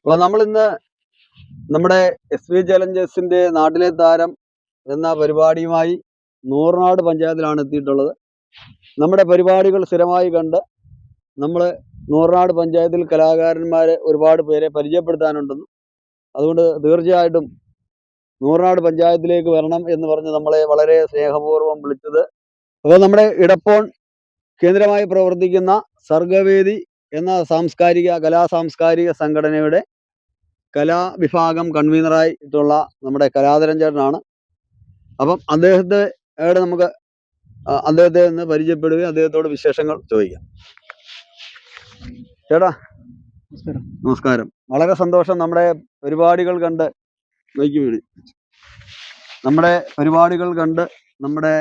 അപ്പോൾ നമ്മൾ ഇന്ന് നമ്മുടെ SV ചലഞ്ചേഴ്സിന്റെ നാട്ടിലെ താരം എന്ന പരിപാടിയുമായി നൂറനാട് പഞ്ചായത്തിലാണ് എത്തിയിട്ടുള്ളത്. നമ്മുടെ പരിപാടികൾ സ്ഥിരമായി കണ്ട് നമ്മൾ നൂറനാട് പഞ്ചായത്തിൽ കലാകാരന്മാരെ ഒരുപാട് പേരെ പരിചയപ്പെടുത്താനുണ്ടെന്നും അതുകൊണ്ട് തീർച്ചയായിട്ടും നൂറനാട് പഞ്ചായത്തിലേക്ക് വരണം എന്ന് പറഞ്ഞ് നമ്മളെ വളരെ സ്നേഹപൂർവ്വം വിളിച്ചത്. അപ്പോൾ നമ്മുടെ ഇടപ്പോൺ കേന്ദ്രമായി പ്രവർത്തിക്കുന്ന സർഗവേദി എന്ന കലാസാംസ്കാരിക സംഘടനയുടെ കലാവിഭാഗം കൺവീനറായിട്ടുള്ള നമ്മുടെ കലാധരൻ ചേട്ടനാണ്. അപ്പം അദ്ദേഹത്തെ ഒന്ന് പരിചയപ്പെടുകയും അദ്ദേഹത്തോട് വിശേഷങ്ങൾ ചോദിക്കാം. ചേട്ടാ നമസ്കാരം. വളരെ സന്തോഷം നമ്മുടെ പരിപാടികൾ കണ്ട് നമ്മുടെ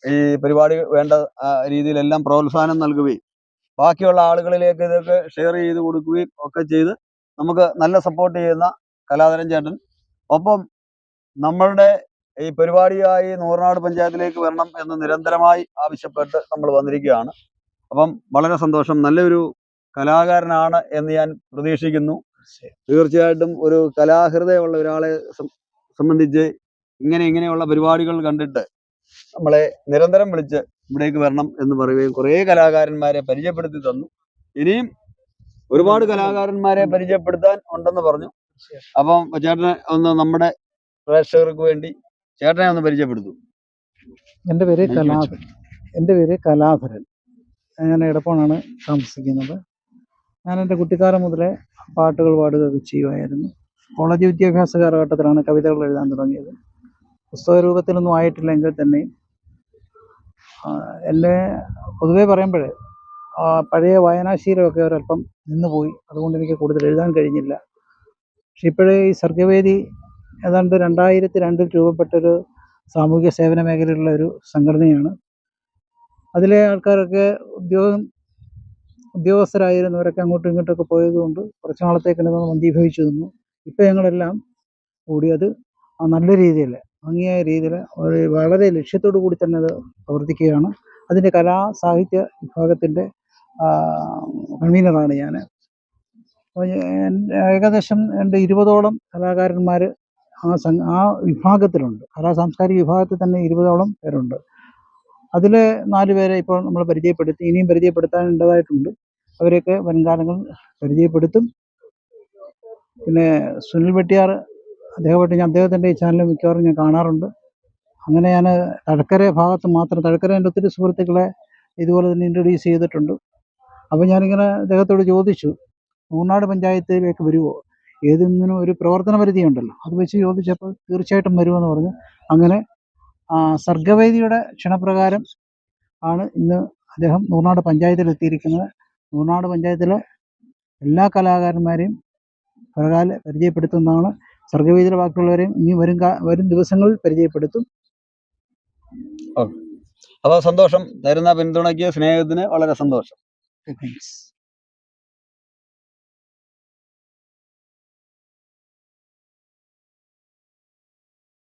ഈ പരിപാടി വേണ്ട രീതിയിലെല്ലാം പ്രോത്സാഹനം നൽകുകയും ബാക്കിയുള്ള ആളുകളിലേക്ക് ഇതൊക്കെ ഷെയർ ചെയ്ത് കൊടുക്കുകയും ഒക്കെ ചെയ്ത് നമുക്ക് നല്ല സപ്പോർട്ട് ചെയ്യുന്ന കലാധരൻ ചേട്ടൻ, ഒപ്പം നമ്മളുടെ ഈ പരിപാടിയായി നൂറനാട് പഞ്ചായത്തിലേക്ക് വരണം എന്ന് നിരന്തരമായി ആവശ്യപ്പെട്ട് നമ്മൾ വന്നിരിക്കുകയാണ്. അപ്പം വളരെ സന്തോഷം. നല്ലൊരു കലാകാരനാണ് എന്ന് ഞാൻ പ്രതീക്ഷിക്കുന്നു. തീർച്ചയായിട്ടും ഒരു കലാഹൃദയമുള്ള ഒരാളെ സംബന്ധിച്ച് ഇങ്ങനെയുള്ള പരിപാടികൾ കണ്ടിട്ട് നമ്മളെ നിരന്തരം വിളിച്ച് ഇവിടേക്ക് വരണം എന്ന് പറയുകയും കുറേ കലാകാരന്മാരെ പരിചയപ്പെടുത്തി തന്നു. ഇനിയും ഒരുപാട് കലാകാരന്മാരെ പരിചയപ്പെടുത്താൻ ഉണ്ടെന്ന് പറഞ്ഞു. അപ്പം ചേട്ടനെ ഒന്ന് നമ്മുടെ പ്രേക്ഷകർക്ക് വേണ്ടി ചേട്ടനെ ഒന്ന് പരിചയപ്പെടുത്തും. എൻ്റെ പേര് കലാധരൻ. ഞാൻ എടപ്പാളാണ് താമസിക്കുന്നത്. ഞാൻ എൻ്റെ കുട്ടിക്കാലം മുതലേ പാട്ടുകൾ പാടുകയൊക്കെ ചെയ്യുമായിരുന്നു. കോളേജ് വിദ്യാഭ്യാസ കാലഘട്ടത്തിലാണ് കവിതകൾ എഴുതാൻ തുടങ്ങിയത്. പുസ്തക രൂപത്തിലൊന്നും ആയിട്ടില്ലെങ്കിൽ തന്നെ എന്നെ പൊതുവേ പറയുമ്പോൾ പഴയ വായനാശീലമൊക്കെ ഒരല്പം നിന്നുപോയി. അതുകൊണ്ട് എനിക്ക് കൂടുതൽ എഴുതാൻ കഴിഞ്ഞില്ല. പക്ഷെ ഇപ്പോഴേ ഈ സർഗവേദി ഏതാണ്ട് 2002 രൂപപ്പെട്ടൊരു സാമൂഹ്യ സേവന മേഖലയിലുള്ള ഒരു സംഘടനയാണ്. അതിലെ ആൾക്കാരൊക്കെ ഉദ്യോഗസ്ഥരായിരുന്നവരൊക്കെ അങ്ങോട്ടും ഇങ്ങോട്ടൊക്കെ പോയതുകൊണ്ട് കുറച്ച് നാളത്തേക്ക് മന്ദീഭവിച്ചു നിന്നു. ഇപ്പം ഞങ്ങളെല്ലാം കൂടി അത് നല്ല രീതിയിൽ ഭംഗിയായ രീതിയിൽ വളരെ ലക്ഷ്യത്തോടു കൂടി തന്നെ അത് പ്രവർത്തിക്കുകയാണ്. അതിൻ്റെ കലാസാഹിത്യ വിഭാഗത്തിൻ്റെ കൺവീനറാണ് ഞാൻ. അപ്പോൾ ഏകദേശം 20ഓളം കലാകാരന്മാർ ആ വിഭാഗത്തിലുണ്ട്. കലാസാംസ്കാരിക വിഭാഗത്തിൽ തന്നെ 20ഓളം പേരുണ്ട്. അതിൽ 4 പേരെ ഇപ്പോൾ നമ്മൾ പരിചയപ്പെടുത്തി. ഇനിയും പരിചയപ്പെടുത്താനുള്ളതായിട്ടുണ്ട്. അവരെയൊക്കെ വരുംകാലങ്ങളിൽ പരിചയപ്പെടുത്തും. പിന്നെ സുനിൽ വെട്ടിയാർ, അദ്ദേഹത്തിൻ്റെ ഈ ചാനൽ മിക്കവാറും ഞാൻ കാണാറുണ്ട്. അങ്ങനെ ഞാൻ തഴക്കര ഭാഗത്ത് മാത്രം, തഴക്കര എൻ്റെ ഒത്തിരി സുഹൃത്തുക്കളെ ഇതുപോലെ തന്നെ ഇൻട്രൊഡ്യൂസ് ചെയ്തിട്ടുണ്ട്. അപ്പോൾ ഞാനിങ്ങനെ അദ്ദേഹത്തോട് ചോദിച്ചു, നൂറനാട് പഞ്ചായത്തിലേക്ക് വരുമോ? ഏതെങ്കിലും ഒരു പ്രവർത്തന പരിധിയുണ്ടല്ലോ, അത് വെച്ച് ചോദിച്ചപ്പോൾ തീർച്ചയായിട്ടും വരുമെന്ന് പറഞ്ഞു. അങ്ങനെ സർഗവേദിയുടെ ക്ഷണപ്രകാരം ആണ് ഇന്ന് അദ്ദേഹം നൂറനാട് പഞ്ചായത്തിൽ എത്തിയിരിക്കുന്നത്. നൂറനാട് പഞ്ചായത്തിലെ എല്ലാ കലാകാരന്മാരെയും പരിചയപ്പെടുത്തുന്നതാണ്. സർഗവേദിയുടെ ബാക്കിയുള്ളവരെയും ഇനി വരും ദിവസങ്ങളിൽ പരിചയപ്പെടുത്തും. അപ്പോൾ സന്തോഷം. തരുന്ന പിന്തുണയ്ക്ക്, സ്നേഹത്തിന് വളരെ സന്തോഷം. താങ്ക്സ്.